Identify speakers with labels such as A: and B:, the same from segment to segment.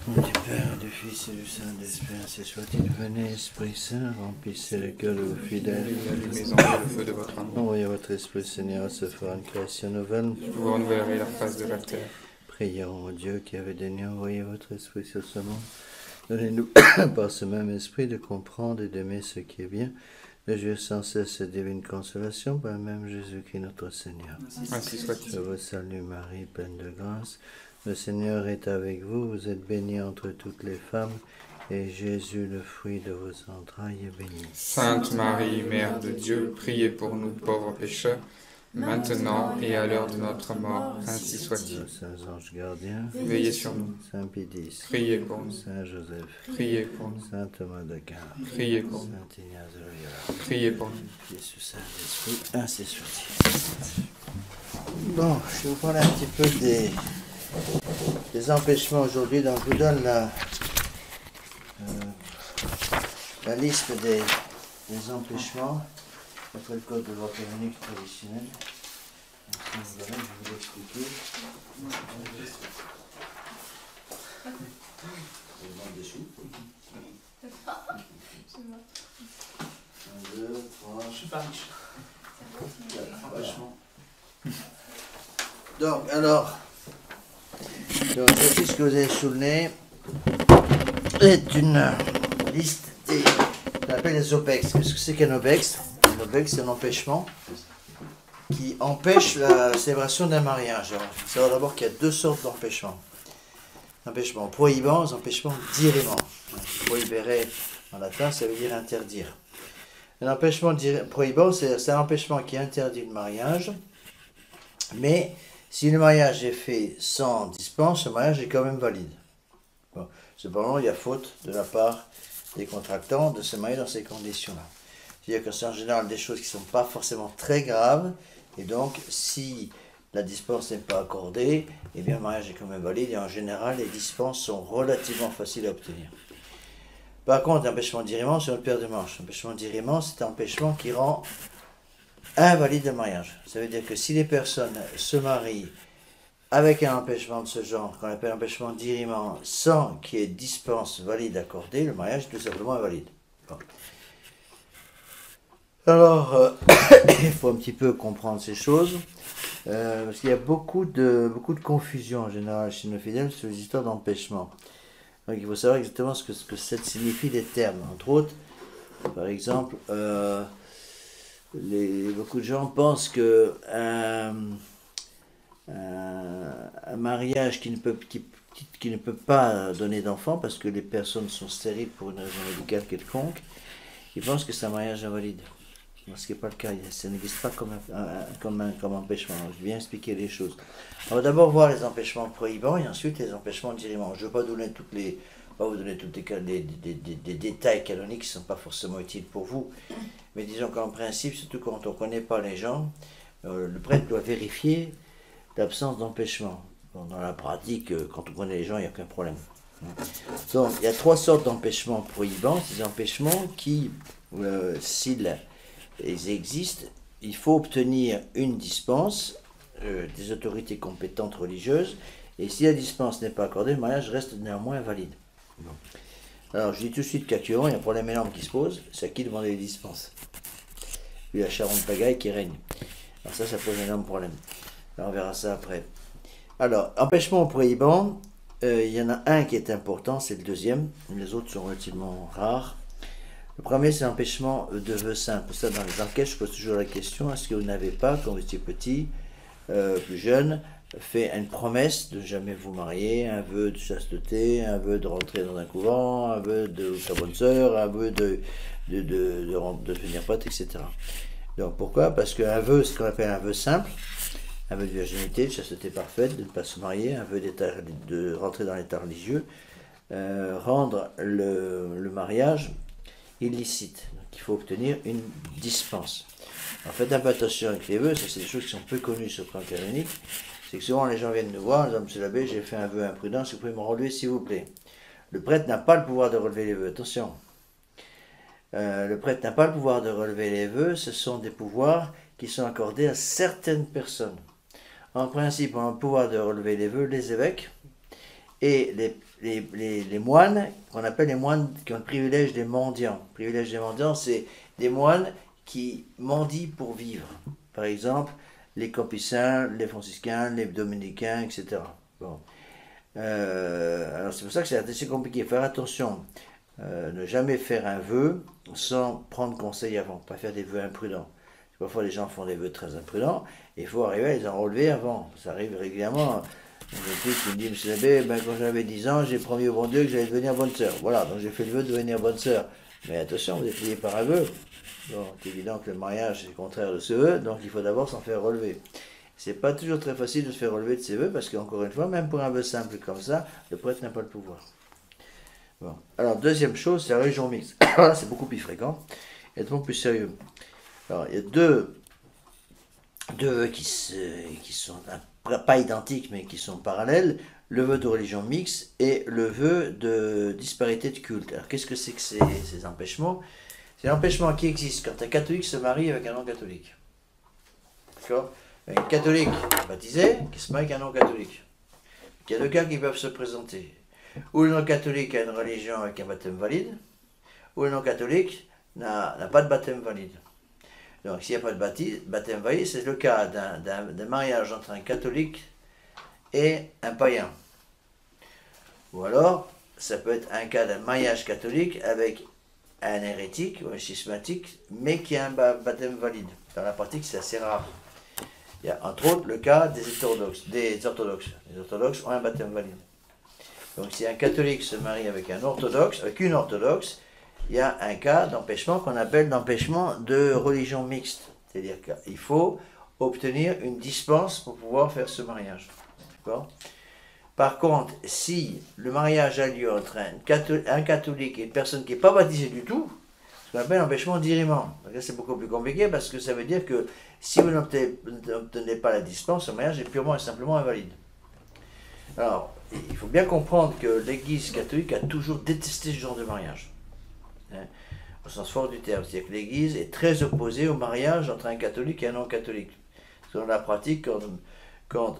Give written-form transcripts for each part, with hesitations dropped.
A: Du Père, du Fils et du Saint-Esprit, ainsi soit-il. Venez, Esprit Saint, remplissez le cœur de vos fidèles.
B: Allumez-en le feu de votre amour.
A: Envoyez votre Esprit, Seigneur, à ce fera une création nouvelle.
B: Vous renouvellerez la face de la terre.
A: Prions au Dieu qui avait daigné envoyer votre Esprit sur ce monde. Donnez-nous, par ce même Esprit, de comprendre et d'aimer ce qui est bien, de jouir sans cesse cette divine consolation par le même Jésus-Christ notre Seigneur.
B: Ainsi soit-il.
A: Je vous salue Marie, pleine de grâce. Le Seigneur est avec vous, vous êtes bénie entre toutes les femmes, et Jésus, le fruit de vos entrailles, est béni.
B: Sainte Marie, Mère de Dieu, priez pour nous pauvres pécheurs, maintenant et à l'heure de notre mort, ainsi soit-il.
A: Saints anges gardiens,
B: Veillez sur nous,
A: Saint Pédis,
B: priez pour nous,
A: Saint Joseph,
B: priez pour nous,
A: Saint Thomas d'Aquin,
B: priez pour nous,
A: Saint Ignace de Loyola,
B: priez pour nous.
A: Jésus, Saint-Esprit, ainsi soit-il. Bon, je vais vous parler un petit peu des empêchements aujourd'hui. Donc, je vous donne la liste des empêchements après le code de loi canonique traditionnel. Donc, je vais vous l'expliquer. Je demande des sous. 1, 2, 3.
C: Je suis pas riche.
A: 4, vachement. Donc, alors, voici ce que vous avez sous le nez. C'est une liste qu'on appelle les OPEX. Qu'est-ce que c'est qu'un OPEX? Un OPEX, c'est un empêchement qui empêche la célébration d'un mariage. Alors, il faut savoir d'abord qu'il y a deux sortes d'empêchements. Empêchement prohibant et empêchement dirimant. Prohibere en latin, ça veut dire interdire. Un empêchement prohibant, c'est un empêchement qui interdit le mariage, mais si le mariage est fait sans dispense, le mariage est quand même valide. Bon. Cependant, il y a faute de la part des contractants de se marier dans ces conditions-là. C'est-à-dire que c'est en général des choses qui ne sont pas forcément très graves, et donc si la dispense n'est pas accordée, eh bien le mariage est quand même valide, et en général, les dispenses sont relativement faciles à obtenir. Par contre, l'empêchement d'irrément, c'est notre paire de manches. L'empêchement d'irrément, c'est un empêchement qui rend invalide le mariage. Ça veut dire que si les personnes se marient avec un empêchement de ce genre, qu'on appelle empêchement d'irrément, sans qu'il y ait dispense valide accordée, le mariage est tout simplement invalide. Bon. Alors, il faut un petit peu comprendre ces choses, parce qu'il y a beaucoup de confusion en général chez nos fidèles sur les histoires d'empêchement. Donc il faut savoir exactement ce que ça signifie les termes. Entre autres, par exemple, beaucoup de gens pensent que un mariage qui ne peut pas donner d'enfants parce que les personnes sont stériles pour une raison médicale quelconque, ils pensent que c'est un mariage invalide. Ce qui n'est pas le cas, ça n'existe pas comme empêchement. Je viens expliquer les choses. On va d'abord voir les empêchements prohibants et ensuite les empêchements dirimants. Je ne vais pas vous donner tous les détails canoniques qui ne sont pas forcément utiles pour vous. Mais disons qu'en principe, surtout quand on ne connaît pas les gens, le prêtre doit vérifier l'absence d'empêchement. Bon, dans la pratique, quand on connaît les gens, il n'y a aucun problème. Donc, il y a trois sortes d'empêchements prohibants. Ces empêchements qui, s'ils existent, il faut obtenir une dispense des autorités compétentes religieuses, et si la dispense n'est pas accordée, le mariage reste néanmoins invalide. Bon. Alors je dis tout de suite qu'actuellement il y a un problème énorme qui se pose, c'est à qui demander les dispenses. Puis la charonde pagaille qui règne. Alors ça pose un énorme problème. Alors on verra ça après. Alors, empêchement prohibant, il y en a un qui est important, c'est le deuxième, les autres sont relativement rares. Le premier, c'est l'empêchement de vœux simples. Ça, dans les enquêtes, je pose toujours la question, est-ce que vous n'avez pas, quand vous étiez petit, plus jeune, fait une promesse de ne jamais vous marier, un vœu de chasteté, un vœu de rentrer dans un couvent, un vœu de faire bonne sœur, un vœu de devenir pote, etc. Donc pourquoi? Parce qu'un vœu, ce qu'on appelle un vœu simple, un vœu de virginité, de chasteté parfaite, de ne pas se marier, un vœu de rentrer dans l'état religieux, rendre le mariage illicite. Donc il faut obtenir une dispense. En fait, un peu attention avec les vœux, ça c'est des choses qui sont peu connues sur le plan canonique. C'est que souvent les gens viennent nous voir, ils disent, monsieur l'abbé, j'ai fait un vœu imprudent, si vous pouvez me relever s'il vous plaît. Le prêtre n'a pas le pouvoir de relever les vœux, attention. Le prêtre n'a pas le pouvoir de relever les vœux, ce sont des pouvoirs qui sont accordés à certaines personnes. En principe, on a le pouvoir de relever les vœux, les évêques, et les moines, qu'on appelle les moines qui ont le privilège des mendiants. Le privilège des mendiants, c'est des moines qui mendient pour vivre. Par exemple, les capucins, les franciscains, les dominicains, etc. Bon. Alors c'est pour ça que c'est assez compliqué. Faire attention, ne jamais faire un vœu sans prendre conseil avant, pas faire des vœux imprudents. Parfois les gens font des vœux très imprudents, et il faut arriver à les enrelever avant. Ça arrive régulièrement. J'ai qui me dit, monsieur l'abbé, ben, quand j'avais 10 ans, j'ai promis au bon Dieu que j'allais devenir bonne sœur. Voilà, donc j'ai fait le vœu de devenir bonne sœur. Mais attention, vous êtes lié par un vœu. Bon, c'est évident que le mariage est le contraire de ce vœu, donc il faut d'abord s'en faire relever. C'est pas toujours très facile de se faire relever de ses vœux, parce qu'encore une fois, même pour un vœu simple comme ça, le prêtre n'a pas le pouvoir. Bon. Alors, deuxième chose, c'est la religion mixte. Là, c'est beaucoup plus fréquent et beaucoup plus sérieux. Alors, il y a deux vœux qui sont pas identiques, mais qui sont parallèles. Le vœu de religion mixte et le vœu de disparité de culte. Alors, qu'est-ce que c'est que ces empêchements? C'est l'empêchement qui existe quand un catholique se marie avec un non-catholique. D'accord? Un catholique baptisé qui se marie avec un non-catholique. Il y a deux cas qui peuvent se présenter. Ou le non-catholique a une religion avec un baptême valide, ou le non-catholique n'a pas de baptême valide. Donc s'il n'y a pas de baptême valide, c'est le cas d'un mariage entre un catholique et un païen. Ou alors, ça peut être un cas d'un mariage catholique avec un hérétique ou un schismatique, mais qui a un baptême valide. Dans la pratique, c'est assez rare. Il y a entre autres le cas des orthodoxes. Les orthodoxes ont un baptême valide. Donc si un catholique se marie avec un orthodoxe, avec une orthodoxe, il y a un cas d'empêchement qu'on appelle d'empêchement de religion mixte. C'est-à-dire qu'il faut obtenir une dispense pour pouvoir faire ce mariage. D'accord ? Par contre, si le mariage a lieu entre un catholique et une personne qui n'est pas baptisée du tout, ce qu'on appelle l'empêchement d'irrement. C'est beaucoup plus compliqué parce que ça veut dire que si vous n'obtenez pas la dispense, le mariage est purement et simplement invalide. Alors, il faut bien comprendre que l'Église catholique a toujours détesté ce genre de mariage. Hein, au sens fort du terme. C'est-à-dire que l'Église est très opposée au mariage entre un catholique et un non-catholique. Dans la pratique, quand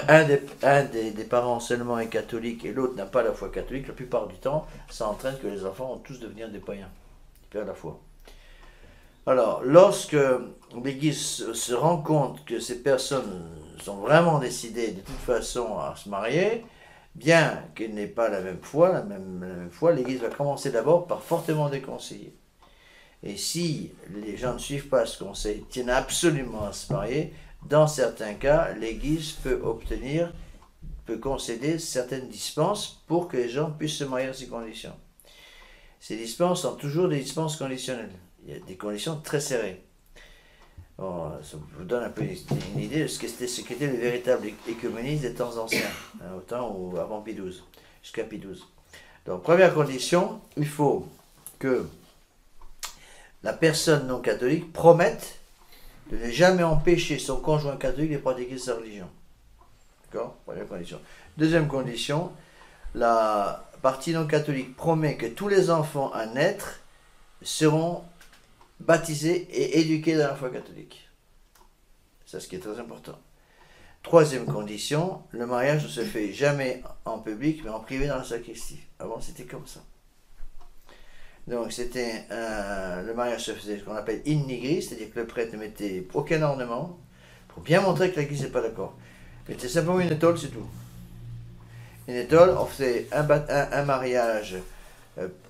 A: un des parents seulement est catholique et l'autre n'a pas la foi catholique, la plupart du temps, ça entraîne que les enfants vont tous devenir des païens. Ils perdent la foi. Alors, lorsque l'Église se rend compte que ces personnes sont vraiment décidées de toute façon à se marier, bien qu'elles n'aient pas la même foi, l'Église va commencer d'abord par fortement déconseiller. Et si les gens ne suivent pas ce conseil, tiennent absolument à se marier, dans certains cas, l'Église peut concéder certaines dispenses pour que les gens puissent se marier à ces conditions. Ces dispenses sont toujours des dispenses conditionnelles. Il y a des conditions très serrées. Bon, ça vous donne un peu une idée de ce qu'était le véritable écuménisme des temps anciens, au temps où, avant Pie XII, jusqu'à Pie XII. Donc, première condition, il faut que la personne non catholique promette de ne jamais empêcher son conjoint catholique de pratiquer sa religion. D'accord ? Première condition. Deuxième condition, la partie non catholique promet que tous les enfants à naître seront baptisés et éduqués dans la foi catholique. C'est ce qui est très important. Troisième condition, le mariage ne se fait jamais en public, mais en privé dans la sacristie. Avant, c'était comme ça. Donc, le mariage se faisait ce qu'on appelle in nigris, c'est-à-dire que le prêtre ne mettait aucun ornement, pour bien montrer que l'Église n'est pas d'accord. Il mettait simplement une étole, c'est tout. Une étole, on faisait un mariage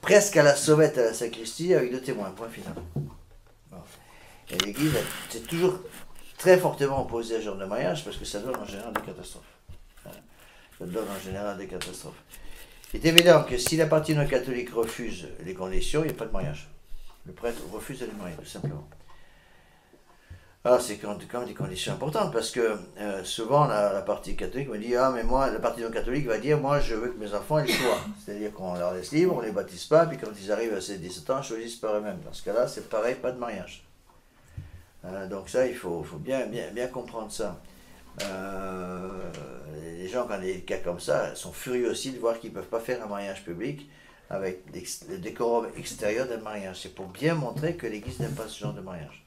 A: presque à la sauvette à la sacristie avec 2 témoins, point final. Bon. Et l'Église s'est toujours très fortement opposée à ce genre de mariage parce que ça donne en général des catastrophes. Ça donne en général des catastrophes. Il est évident que si la partie non catholique refuse les conditions, il n'y a pas de mariage. Le prêtre refuse de les marier, tout simplement. Alors c'est quand même des conditions importantes parce que souvent la partie catholique me dit « Ah mais moi, la partie non catholique va dire « Moi je veux que mes enfants ils soient. » C'est-à-dire qu'on leur laisse libre, on ne les baptise pas, puis quand ils arrivent à ces 17 ans, ils choisissent par eux-mêmes. Dans ce cas-là, c'est pareil, pas de mariage. Donc ça, il faut bien comprendre ça. Les gens, quand il y a des cas comme ça, sont furieux aussi de voir qu'ils ne peuvent pas faire un mariage public avec le décorum extérieur d'un mariage. C'est pour bien montrer que l'Église n'aime pas ce genre de mariage.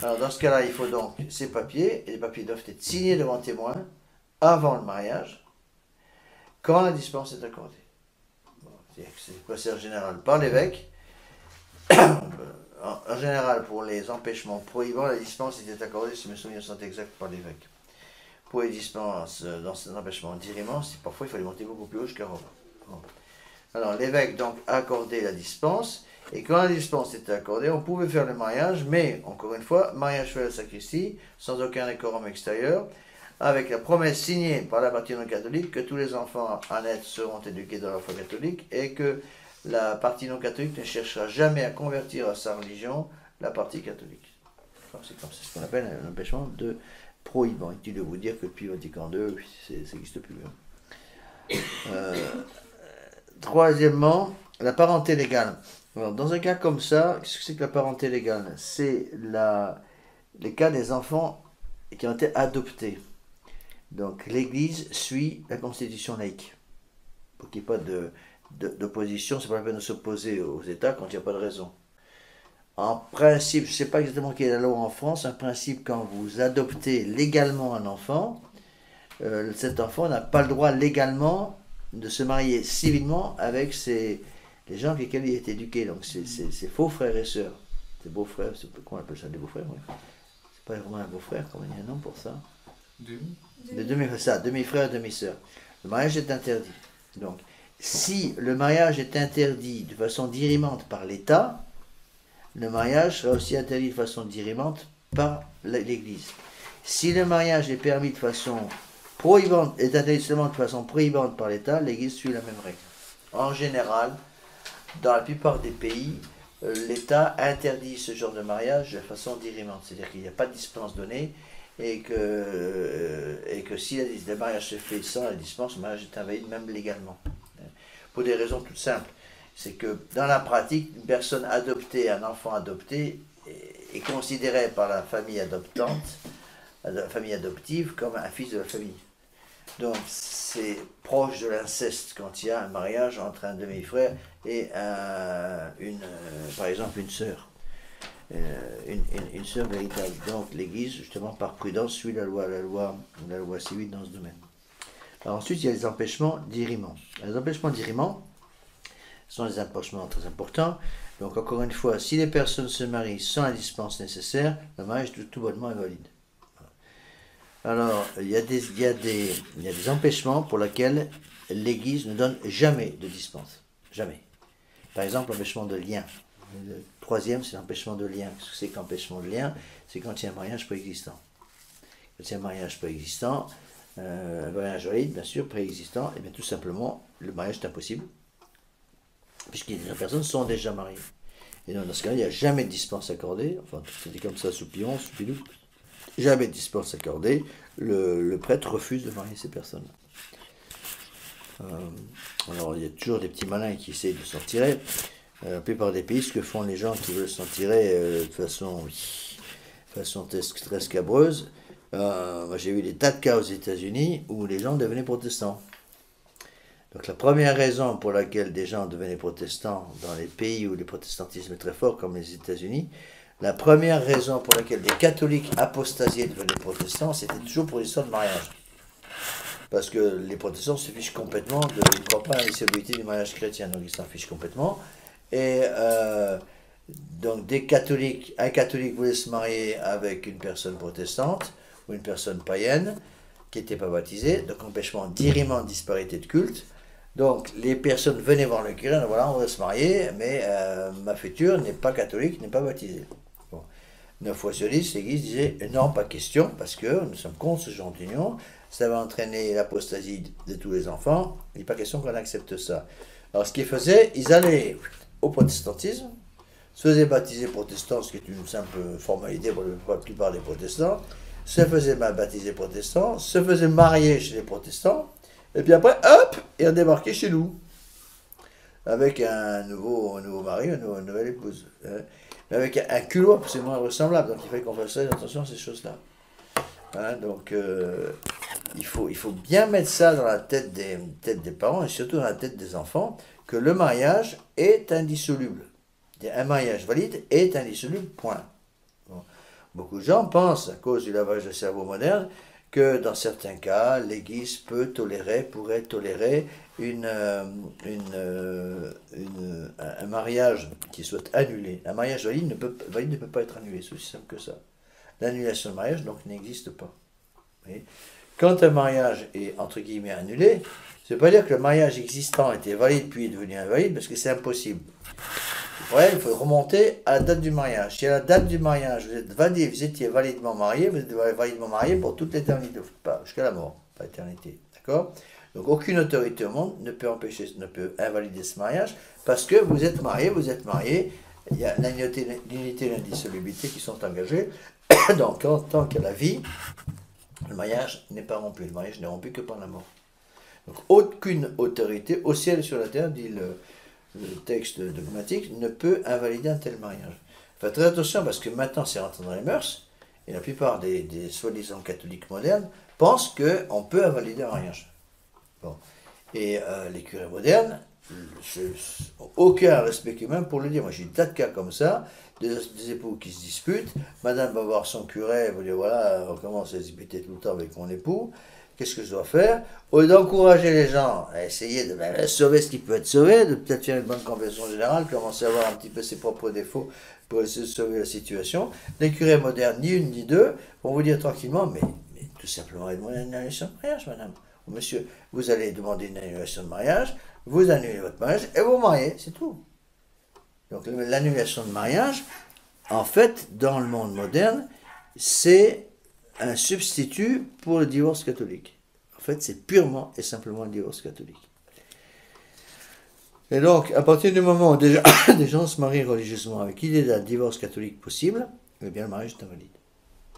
A: Alors dans ce cas-là, il faut donc ces papiers, et les papiers doivent être signés devant témoin avant le mariage. quand la dispense est accordée. Bon, c'est passé en général par l'évêque. En général, pour les empêchements prohibants, la dispense était accordée, si mes souvenirs sont exacts, par l'évêque. Pour les dispenses dans ces empêchements diriments, parfois il fallait monter beaucoup plus haut jusqu'à Rome. Bon. Alors l'évêque donc a accordé la dispense, et quand la dispense était accordée, on pouvait faire le mariage, mais encore une fois, mariage fait à la sacristie, sans aucun décorum extérieur, avec la promesse signée par la partie non catholique que tous les enfants à naître seront éduqués dans la foi catholique, et que la partie non catholique ne cherchera jamais à convertir à sa religion la partie catholique. C'est ce qu'on appelle un empêchement de prohibant. Inutile de vous dire que depuis Vatican II, ça n'existe plus. Troisièmement, la parenté légale. Alors, dans un cas comme ça, qu'est-ce que c'est que la parenté légale? C'est les cas des enfants qui ont été adoptés. Donc l'Église suit la constitution laïque. Pour qu'il n'y ait pas d'opposition, c'est pas la peine de s'opposer aux États quand il n'y a pas de raison. En principe, je ne sais pas exactement quelle est la loi en France, en principe, quand vous adoptez légalement un enfant, cet enfant n'a pas le droit légalement de se marier civilement avec les gens avec lesquels il est éduqué. Donc c'est faux frères et sœurs. C'est beaux-frères, comment on appelle ça, des beaux-frères, oui. C'est pas vraiment un beau-frère, comment il y a un nom pour ça? Demi-frère, demi-sœur. Le mariage est interdit. Donc, si le mariage est interdit de façon dirimante par l'État, le mariage sera aussi interdit de façon dirimante par l'Église. Si le mariage est permis de façon prohibante, est interdit seulement de façon prohibante par l'État, l'Église suit la même règle. En général, dans la plupart des pays, l'État interdit ce genre de mariage de façon dirimante. C'est-à-dire qu'il n'y a pas de dispense donnée et que si le mariage se fait sans la dispense, le mariage est invalide même légalement. Pour des raisons toutes simples. C'est que dans la pratique, une personne adoptée, un enfant adopté, est considéré par la famille adoptante, la famille adoptive, comme un fils de la famille. Donc c'est proche de l'inceste quand il y a un mariage entre un demi-frère et par exemple une sœur. Une sœur véritable. Donc l'Église, justement, par prudence, suit la loi civile dans ce domaine. Alors ensuite, il y a les empêchements dirimants. Les empêchements dirimants sont des empêchements très importants. Donc encore une fois, si les personnes se marient sans la dispense nécessaire, le mariage est tout bonnement invalide. Alors, il y a des empêchements pour lesquels l'Église ne donne jamais de dispense. Jamais. Par exemple, l'empêchement de lien. Le troisième, c'est l'empêchement de lien. Qu'est-ce que c'est qu'empêchement de lien? C'est quand il y a un mariage préexistant. Quand il y a un mariage préexistant, un mariage valide, bien sûr, préexistant, et bien tout simplement, le mariage est impossible, puisque les personnes sont déjà mariées. Et donc, dans ce cas-là, il n'y a jamais de dispense accordée. Enfin, c'était comme ça sous Pion, sous Pilou. Jamais de dispense accordée. Le prêtre refuse de marier ces personnes. Alors, il y a toujours des petits malins qui essayent de s'en tirer. La plupart des pays, ce que font les gens qui veulent s'en tirer de façon très scabreuse, moi j'ai vu des tas de cas aux États-Unis où les gens devenaient protestants. Donc la première raison pour laquelle des gens devenaient protestants dans les pays où le protestantisme est très fort, comme les États-Unis, la première raison pour laquelle des catholiques apostasiés devenaient protestants, c'était toujours pour l'histoire de mariage. Parce que les protestants se fichent complètement, ils ne croient pas à l'indissolubilité du mariage chrétien, donc ils s'en fichent complètement. Et donc un catholique voulait se marier avec une personne protestante ou une personne païenne qui n'était pas baptisée, donc empêchement dirimant de disparité de culte. Donc les personnes venaient voir le curé, voilà, on va se marier, mais ma future n'est pas catholique, n'est pas baptisée. Bon. 9 fois sur 10, l'Église disait non, pas question, parce que nous sommes contre ce genre d'union, ça va entraîner l'apostasie de tous les enfants, il n'est pas question qu'on accepte ça. Alors ce qu'ils faisaient, ils allaient au protestantisme, se faisaient baptiser protestants, ce qui est une simple formalité pour la plupart des protestants, se faisaient baptiser protestants, se faisaient marier chez les protestants, et puis après, hop, ils redébarquaient chez nous, avec un nouveau mari, une nouvelle épouse, mais avec un culot absolument ressemblable, donc il fallait qu'on fasse attention à ces choses-là. Hein, donc il faut bien mettre ça dans la tête des parents, et surtout dans la tête des enfants, que le mariage est indissoluble. Un mariage valide est indissoluble, point. Bon. Beaucoup de gens pensent, à cause du lavage de cerveau moderne, que dans certains cas, l'Église pourrait tolérer un mariage qui soit annulé. Un mariage valide ne peut pas être annulé, c'est aussi simple que ça. L'annulation de mariage, donc, n'existe pas. Vous voyez ? Quand un mariage est, entre guillemets, annulé, ça ne veut pas dire que le mariage existant était valide puis est devenu invalide, parce que c'est impossible. Ouais, il faut remonter à la date du mariage. Si à la date du mariage, vous étiez validement marié, vous êtes validement marié pour toute l'éternité, pas jusqu'à la mort, pas l'éternité. D'accord ? Donc aucune autorité au monde ne peut invalider ce mariage, parce que vous êtes marié, il y a l'unité et l'indissolubilité qui sont engagées. Donc en tant que la vie, le mariage n'est pas rompu. Le mariage n'est rompu que par la mort. Donc aucune autorité au ciel et sur la terre, dit le texte dogmatique, ne peut invalider un tel mariage. Faites très attention parce que maintenant c'est rentré dans les mœurs et la plupart des soi-disant catholiques modernes pensent qu'on peut invalider un mariage. Bon. Et les curés modernes n'ont aucun respect humain pour le dire. Moi j'ai eu tas de cas comme ça, des époux qui se disputent, madame va voir son curé, elle va dire voilà, on commence à se disputer tout le temps avec mon époux. Qu'est-ce que je dois faire? Au lieu d'encourager les gens à essayer de sauver ce qui peut être sauvé, de peut-être faire une bonne confession générale, commencer à voir un petit peu ses propres défauts pour essayer de sauver la situation, les curés modernes, ni une ni deux, vont vous dire tranquillement, mais tout simplement demander une annulation de mariage, madame. Ou monsieur, vous allez demander une annulation de mariage, vous annulez votre mariage et vous mariez, c'est tout. Donc l'annulation de mariage, en fait, dans le monde moderne, c'est un substitut pour le divorce catholique. En fait, c'est purement et simplement le divorce catholique. Et donc, à partir du moment où des gens se marient religieusement avec l'idée d'un divorce catholique possible, eh bien, le mariage est invalide.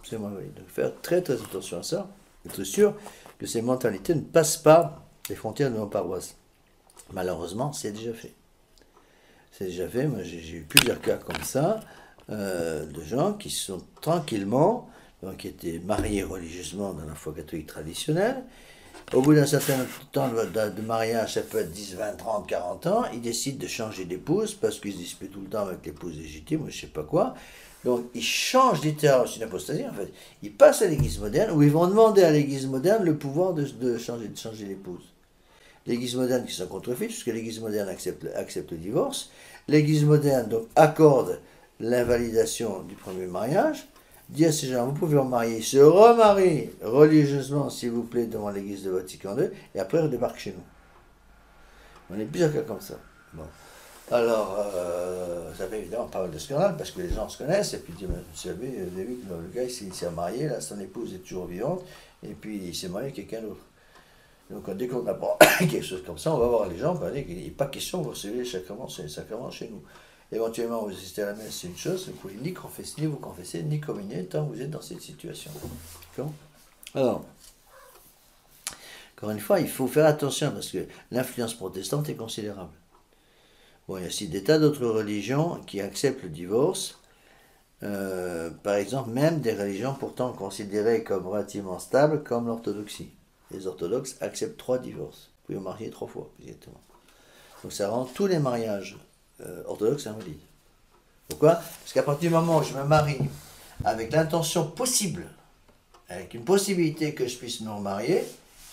A: C'est invalide. Donc, faire très très attention à ça, être sûr que ces mentalités ne passent pas les frontières de nos paroisses. Malheureusement, c'est déjà fait. C'est déjà fait. Moi, j'ai eu plusieurs cas comme ça, de gens qui sont tranquillement, donc, qui étaient mariés religieusement dans la foi catholique traditionnelle. Au bout d'un certain temps de mariage, ça peut être 10, 20, 30, 40 ans, ils décident de changer d'épouse parce qu'ils se disputent tout le temps avec l'épouse légitime ou je ne sais pas quoi. Donc ils changent littéralement, c'est une apostasie en fait. Ils passent à l'église moderne où ils vont demander à l'église moderne le pouvoir de changer l'épouse. L'église moderne qui s'en contrefait, puisque l'église moderne accepte le divorce. L'église moderne donc accorde l'invalidation du premier mariage. Dit à ces gens, vous pouvez vous marier, se remarient religieusement, s'il vous plaît, devant l'église de Vatican II, et après on débarque chez nous. On est plusieurs cas comme ça. Bon. Alors, ça fait évidemment pas mal de scandales, parce que les gens se connaissent, et puis ils disent, vous savez, vous avez vu que le gars, il s'est marié, là, son épouse est toujours vivante, et puis il s'est marié avec quelqu'un d'autre. Donc dès qu'on apprend quelque chose comme ça, on va voir les gens, on va dire qu'il n'est pas question de recevoir les sacrements chez nous. Éventuellement, vous assistez à la messe, c'est une chose, vous ne pouvez ni vous confesser, ni communier tant que vous êtes dans cette situation. D'accord ? Alors, encore une fois, il faut faire attention parce que l'influence protestante est considérable. Bon, il y a aussi des tas d'autres religions qui acceptent le divorce. Par exemple, même des religions pourtant considérées comme relativement stables, comme l'orthodoxie. Les orthodoxes acceptent 3 divorces. Vous pouvez vous marier 3 fois, exactement. Donc ça rend tous les mariages orthodoxe invalide. Pourquoi? Parce qu'à partir du moment où je me marie avec l'intention possible, avec une possibilité que je puisse me remarier,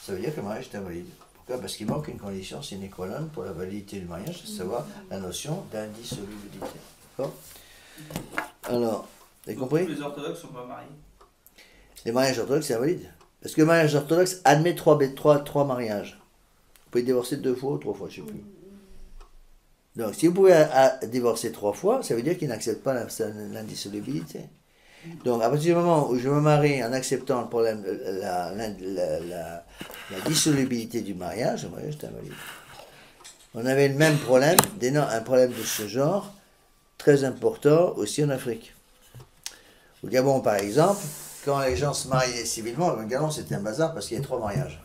A: ça veut dire que le mariage est invalide. Pourquoi? Parce qu'il manque une condition sine qua non pour la validité du mariage, à savoir la notion d'indissolubilité. D'accord? Alors, vous avez compris?
C: Les orthodoxes ne sont pas mariés.
A: Les mariages orthodoxes, c'est invalide. Parce que le mariage orthodoxe admet 3 mariages. Vous pouvez divorcer 2 fois ou 3 fois, je ne sais plus. Donc, si vous pouvez divorcer 3 fois, ça veut dire qu'il n'accepte pas l'indissolubilité. Donc, à partir du moment où je me marie en acceptant le problème, la dissolubilité du mariage est invalide. On avait le même problème, un problème de ce genre, très important aussi en Afrique. Au Gabon, par exemple, quand les gens se mariaient civilement, le Gabon c'était un bazar parce qu'il y a 3 mariages.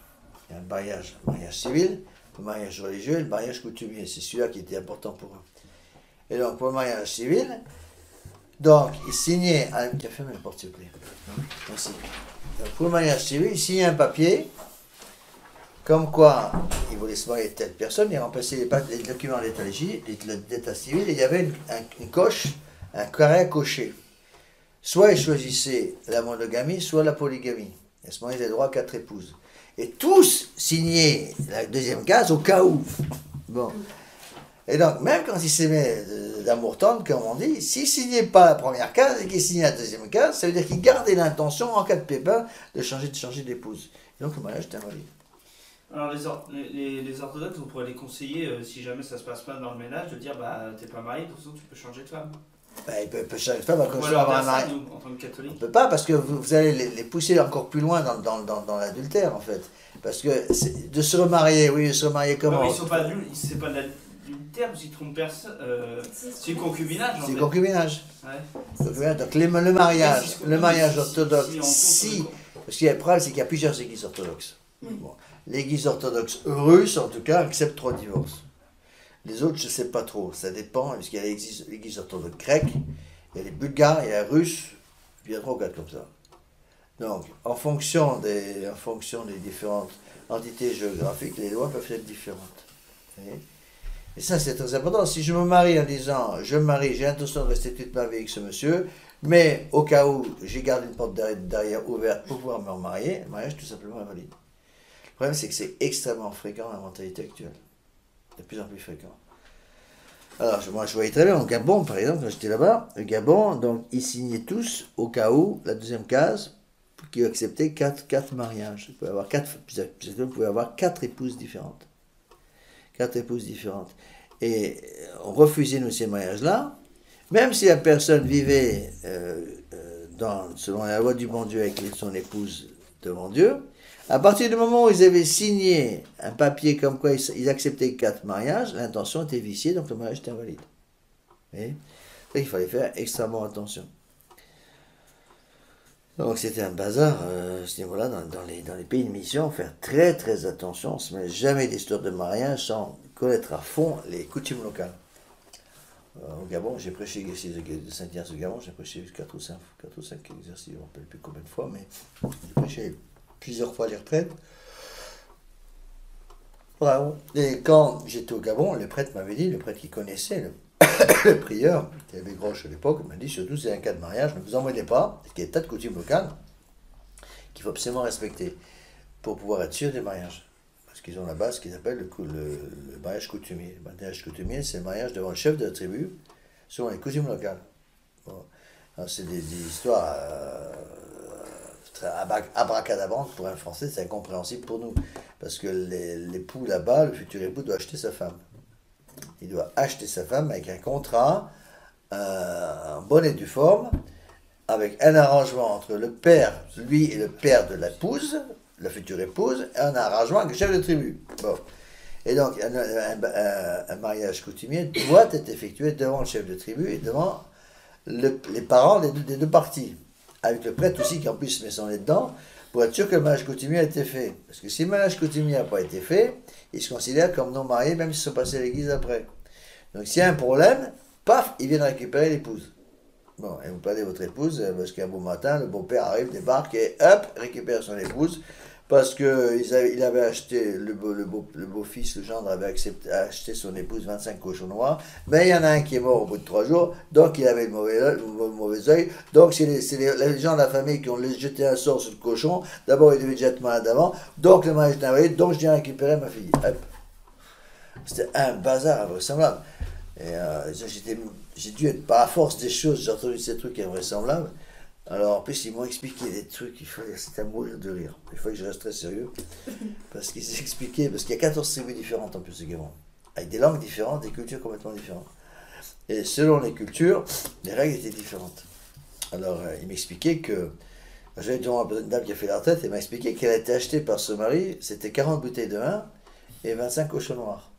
A: Il y a un mariage civil, le mariage religieux et le mariage coutumier. C'est celui-là qui était important pour eux. Et donc, pour le mariage civil, donc, ils signaient... Ah, tu as fermé la porte, s'il vous plaît. Merci. Donc, pour le mariage civil, ils signaient un papier, comme quoi ils voulaient se marier avec telle personne, ils remplaçaient les documents d'état civil, et il y avait une coche, un carré à cocher. Soit ils choisissaient la monogamie, soit la polygamie. Et à ce moment-là, ils avaient droit à 4 épouses. Et tous signaient la deuxième case au cas où. Bon. Et donc, même quand ils s'aimaient d'amour tendre, comme on dit, s'ils ne signaient pas la première case et qu'ils signaient la deuxième case, ça veut dire qu'ils gardaient l'intention, en cas de pépin, de changer d'épouse. Et donc, le mariage était invalide.
C: Alors les orthodoxes, on pourrait les conseiller, si jamais ça se passe pas dans le ménage, de dire t'es pas marié, de toute façon tu peux changer de femme.
A: Il peut changer de femme à
C: On
A: cause
C: peut leur
A: d'avoir
C: dire
A: un
C: ça,
A: mari.
C: nous, en tant que catholiques.
A: On ne peut pas parce que vous allez les pousser encore plus loin dans l'adultère en fait. Parce que de se remarier, oui, de se remarier comment?
C: Ouais, mais c'est pas de l'adultère, parce qu'ils trompent personne. C'est du concubinage.
A: C'est du concubinage.
C: Ouais.
A: Donc le mariage orthodoxe, parce qu'il y a le problème, c'est qu'il y a plusieurs églises orthodoxes. Bon. L'église orthodoxe russe, en tout cas, accepte 3 divorces. Les autres, je ne sais pas trop, ça dépend, parce qu'il y a l'église orthodoxe grecque, il y a les bulgares, il y a les russes, puis il y a 3 ou 4 comme ça. Donc, en fonction des différentes entités géographiques, les lois peuvent être différentes. Et ça, c'est très important. Si je me marie en disant, je me marie, j'ai l'intention de rester toute ma vie avec ce monsieur, mais au cas où, j'ai gardé une porte derrière ouverte pour pouvoir me remarier, le mariage est tout simplement invalide. Le problème, c'est que c'est extrêmement fréquent dans la mentalité actuelle. De plus en plus fréquent. Alors, moi, je voyais très bien, au Gabon, par exemple, quand j'étais là-bas, le Gabon, donc, ils signaient tous, au cas où, la deuxième case, qui acceptait 4 mariages. Vous pouvez avoir 4 épouses différentes. 4 épouses différentes. Et on refusait, nous, ces mariages-là, même si la personne vivait selon la loi du bon Dieu avec son épouse devant Dieu. À partir du moment où ils avaient signé un papier comme quoi ils acceptaient 4 mariages, l'intention était viciée, donc le mariage était invalide. Et il fallait faire extrêmement attention. Donc c'était un bazar, ce niveau-là, dans les pays de mission, faire très très attention, on ne se met jamais d'histoire de mariage sans connaître à fond les coutumes locales. Au Gabon, j'ai prêché ici de Saint-Ignace au Gabon, j'ai prêché 4 ou 5 exercices, je ne me rappelle plus combien de fois, mais j'ai prêché plusieurs fois les retraites. Bravo. Et quand j'étais au Gabon, le prêtre m'avait dit, le prêtre qui connaissait, le prieur, qui avait Groche à l'époque, m'a dit surtout c'est un cas de mariage, ne vous emmêlez pas, parce qu'il y a des tas de coutumes locales qu'il faut absolument respecter pour pouvoir être sûr des mariages. Parce qu'ils ont là-bas ce qu'ils appellent le mariage coutumier. Le mariage coutumier, c'est le mariage devant le chef de la tribu, selon les coutumes locales. Bon. C'est des histoires abracadabrantes pour un Français, c'est incompréhensible pour nous. Parce que l'époux là-bas, le futur époux, doit acheter sa femme. Il doit acheter sa femme avec un contrat, en bonne et due forme, avec un arrangement entre le père, lui et le père de l'épouse, la future épouse, et un arrangement avec le chef de tribu. Bon. Et donc, un mariage coutumier doit être effectué devant le chef de tribu et devant les parents des deux parties. Avec le prêtre aussi, qui en plus met son nez dedans, pour être sûr que le mariage coutumier a été fait. Parce que si le mariage coutumier n'a pas été fait, il se considère comme non marié, même s'ils sont passés à l'église après. Donc s'il y a un problème, paf, ils viennent récupérer l'épouse. Bon, et vous perdez votre épouse, parce qu'un beau matin, le beau-père arrive, débarque, et hop, récupère son épouse, parce qu'il avait acheté, le beau-fils, le gendre avait acheté son épouse 25 cochons noirs, mais il y en a un qui est mort au bout de 3 jours, donc il avait le mauvais œil, donc c'est les gens de la famille qui ont jeté un sort sur le cochon, d'abord il devait déjà être malade avant, donc le mariage est invalide, donc je viens récupérer ma fille. Hop. C'était un bazar invraisemblable. Et j'ai dû être, par la force des choses, j'ai entendu ces trucs invraisemblables. Alors en plus, ils m'ont expliqué des trucs, c'était à mourir de rire. Il fallait que je reste très sérieux. Parce qu'ils expliquaient, parce qu'il y a 14 tribus différentes en plus au Gabon. Avec des langues différentes, des cultures complètement différentes. Et selon les cultures, les règles étaient différentes. Alors ils m'expliquaient que, j'avais devant une dame qui a fait la retraite, et m'a expliqué qu'elle a été achetée par ce mari, c'était 40 bouteilles de vin et 25 cochons noirs.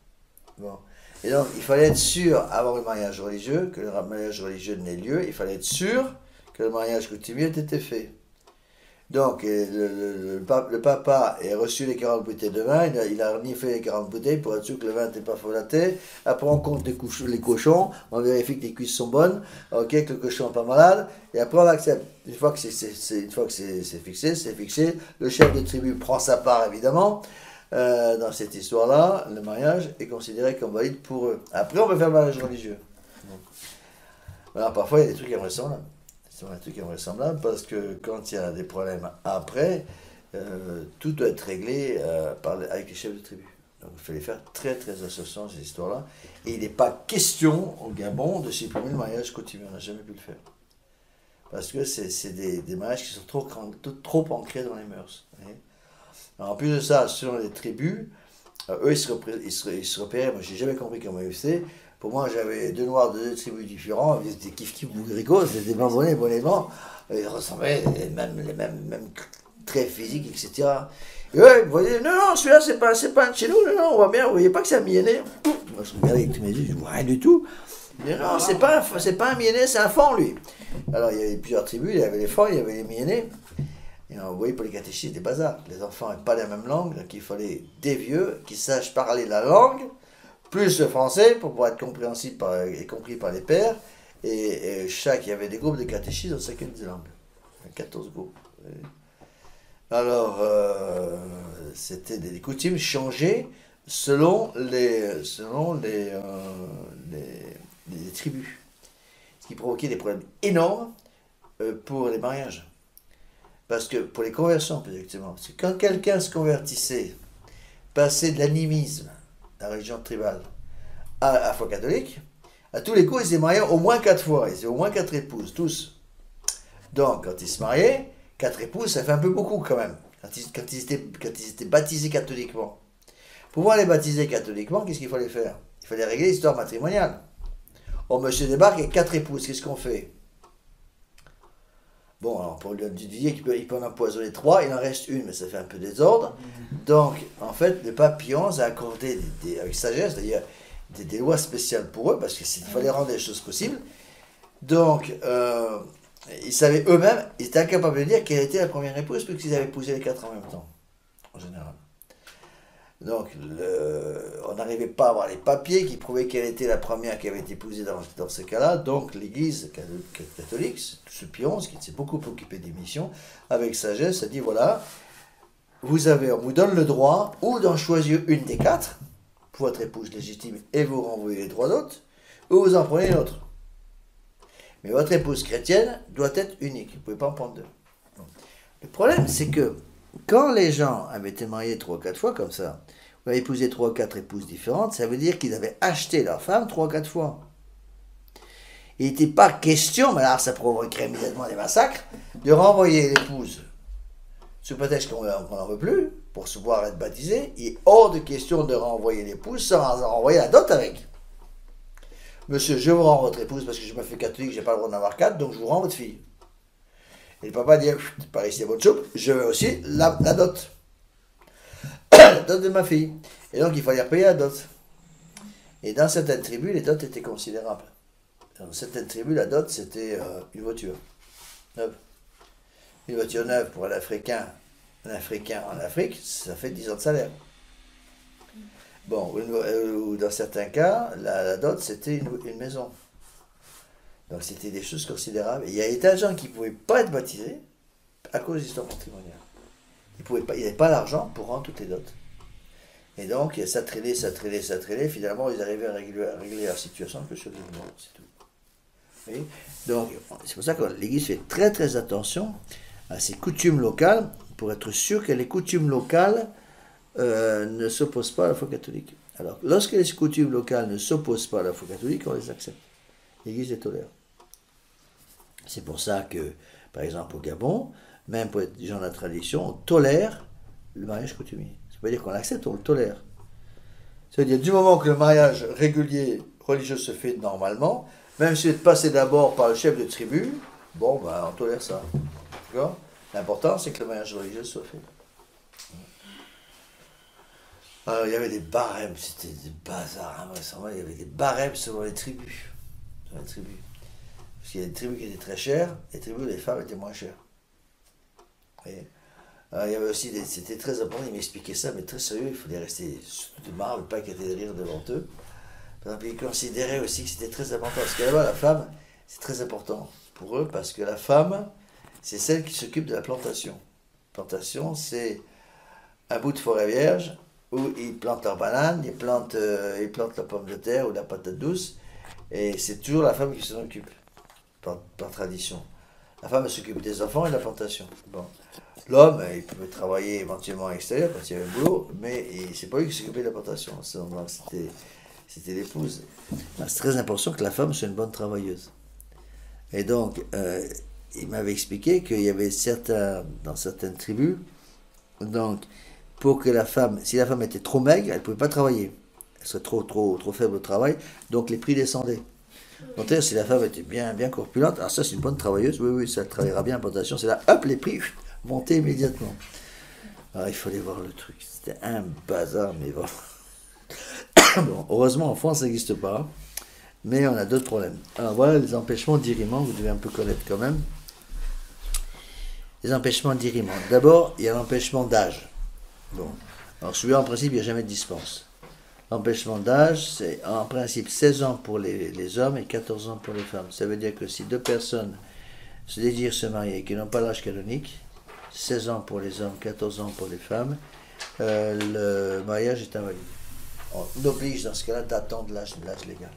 A: Bon. Et donc, il fallait être sûr, avant le mariage religieux, que le mariage religieux n'ait lieu, il fallait être sûr que le mariage coutumier ait été fait. Donc, le papa a reçu les 40 bouteilles de vin, il a reniflé les 40 bouteilles pour être sûr que le vin n'était pas folâté. Après, on compte les cochons, on vérifie que les cuisses sont bonnes, ok, que le cochon n'est pas malade, et après on accepte. Une fois que c'est fixé, le chef de tribu prend sa part évidemment. Dans cette histoire-là, le mariage est considéré comme valide pour eux. Après, on peut faire le mariage religieux. Alors, parfois, il y a des trucs invraisemblables. C'est des trucs invraisemblables parce que quand il y a des problèmes après, tout doit être réglé avec les chefs de tribu. Donc il fallait faire très très attention à ces histoires-là. Et il n'est pas question au Gabon de supprimer le mariage coutumier. On n'a jamais pu le faire. Parce que c'est des mariages qui sont trop ancrés dans les mœurs. Alors, en plus de ça, selon les tribus, eux ils se repéraient. Moi j'ai jamais compris comment ils faisaient. Pour moi j'avais deux noirs de deux tribus différents. Ils étaient kiff-kiff bougricots, c'était des bons blancs. Ils ressemblaient les mêmes traits physiques, etc. Et ouais, vous voyez, non, celui-là, c'est pas un de chez nous, non, on voit bien, vous voyez pas que c'est un Mienné. Moi, je regardais avec tous mes yeux, je vois rien du tout. Je dis, non, c'est pas un Mienné, c'est un Fan, lui. Alors, il y avait plusieurs tribus, il y avait les Fans, il y avait les Miennais. Et on voyait pour les catéchistes des bazars. Les enfants n'avaient pas la même langue, donc il fallait des vieux qui sachent parler la langue, plus le français, pour pouvoir être compréhensible et compris par les pères. Et il y avait des groupes de catéchistes dans chacune des langues. 14 groupes. Alors, c'était des coutumes changées selon les tribus. Ce qui provoquait des problèmes énormes pour les mariages. Parce que, pour les conversions, plus exactement, parce que quand quelqu'un se convertissait, passait de l'animisme, la religion tribale, à la foi catholique, à tous les coups, ils se mariaient au moins 4 fois. Ils étaient au moins 4 épouses, tous. Donc, quand ils se mariaient, 4 épouses, ça fait un peu beaucoup quand même, quand ils étaient baptisés catholiquement. Pour pouvoir les baptiser catholiquement, qu'est-ce qu'il fallait faire? Il fallait régler l'histoire matrimoniale. Oh, monsieur débarque avec 4 épouses, qu'est-ce qu'on fait? Bon, alors pour lui dire qu'il peut en empoisonner 3, il en reste une, mais ça fait un peu désordre. Donc, en fait, le pape Pion a accordé avec sagesse, c'est-à-dire des lois spéciales pour eux, parce qu'il fallait rendre les choses possibles. Donc, ils savaient eux-mêmes, ils étaient incapables de dire quelle était la première épouse, puisqu'ils avaient épousé les 4 en même temps, en général. Donc, on n'arrivait pas à avoir les papiers qui prouvaient quelle était la première qui avait été épousée dans ce cas-là. Donc, l'Église catholique, ce Pion, qui s'est beaucoup occupé des missions, avec sagesse, a dit voilà, on vous donne le droit ou d'en choisir une des 4 pour votre épouse légitime et vous renvoyez les 3 autres, ou vous en prenez une autre. Mais votre épouse chrétienne doit être unique, vous ne pouvez pas en prendre 2. Le problème, c'est que quand les gens avaient été mariés 3 ou 4 fois comme ça, ou avaient épousé 3 ou 4 épouses différentes, ça veut dire qu'ils avaient acheté leur femme 3 ou 4 fois. Il n'était pas question, mais alors ça provoquerait immédiatement des massacres, de renvoyer l'épouse sous prétexte qu'on n'en veut plus, pour se voir être baptisé. Il est hors de question de renvoyer l'épouse sans renvoyer la dot avec. Monsieur, je vous rends votre épouse parce que je me fais catholique, je n'ai pas le droit d'en avoir 4, donc je vous rends votre fille. Et le papa dit, par ici à votre soupe, je veux aussi la dot. La dot de ma fille. Et donc il fallait repayer la dot. Et dans certaines tribus, les dots étaient considérables. Dans certaines tribus, la dot, c'était une voiture neuve. Une voiture neuve pour un Africain en Afrique, ça fait 10 ans de salaire. Bon, ou dans certains cas, la dot, c'était une maison. Donc c'était des choses considérables. Et il y a des tas de gens qui ne pouvaient pas être baptisés à cause de l'histoire matrimoniale. Ils n'avaient pas l'argent pour rendre toutes les dots. Et donc, ça traînait, finalement, ils arrivaient à régler leur situation que sur le monde, c'est tout. Oui. Donc, c'est pour ça que l'Église fait très très attention à ces coutumes locales, pour être sûr que les coutumes locales ne s'opposent pas à la foi catholique. Alors, lorsque les coutumes locales ne s'opposent pas à la foi catholique, on les accepte. L'Église les tolère. C'est pour ça que, par exemple, au Gabon, même pour être des gens de la tradition, on tolère le mariage coutumier. Ça ne veut pas dire qu'on l'accepte, on le tolère. Ça veut dire, du moment que le mariage régulier religieux se fait normalement, même si c'est passé d'abord par le chef de tribu, bon, ben, on tolère ça. D'accord ? L'important, c'est que le mariage religieux soit fait. Alors, il y avait des barèmes, c'était des bazars invraisemblables, il y avait des barèmes selon les tribus. Parce qu'il y a des tribus qui étaient très chères, et des tribus où les femmes étaient moins chères. Et, alors, il y avait aussi c'était très important, il m'expliquait ça, mais très sérieux, il fallait rester surtout de marbre, pas éclater de rire devant eux. Par exemple, ils considéraient aussi que c'était très important, parce que là-bas, la femme, c'est très important pour eux, parce que la femme, c'est celle qui s'occupe de la plantation. Plantation, c'est un bout de forêt vierge, où ils plantent leurs bananes, ils plantent la pomme de terre ou la patate douce, et c'est toujours la femme qui s'en occupe, par tradition. La femme s'occupe des enfants et de la plantation. Bon. L'homme, il pouvait travailler éventuellement à l'extérieur quand il y avait un boulot, mais c'est pas lui qui s'occupait de la plantation. Donc, c'était l'épouse. C'est très important que la femme soit une bonne travailleuse. Et donc, il m'avait expliqué qu'il y avait dans certaines tribus, donc, pour que la femme, si la femme était trop maigre, elle ne pouvait pas travailler. Elle serait trop faible au travail, donc les prix descendaient. Donc, si la femme était bien corpulente, alors ça, c'est une bonne travailleuse, oui, ça travaillera bien en plantation, c'est là, hop, les prix montaient immédiatement. Alors, il fallait voir le truc. C'était un bazar, mais bon. Bon, heureusement, en France, ça n'existe pas. Mais on a d'autres problèmes. Alors voilà les empêchements d'irriment, vous devez un peu connaître quand même. Les empêchements d'irriment. D'abord, il y a l'empêchement d'âge. Bon. Alors celui-là, en principe, il n'y a jamais de dispense. L'empêchement d'âge, c'est en principe 16 ans pour les hommes et 14 ans pour les femmes. Ça veut dire que si deux personnes se désirent se marier et qui n'ont pas l'âge canonique, 16 ans pour les hommes, 14 ans pour les femmes, le mariage est invalide. On oblige dans ce cas-là d'attendre l'âge légal.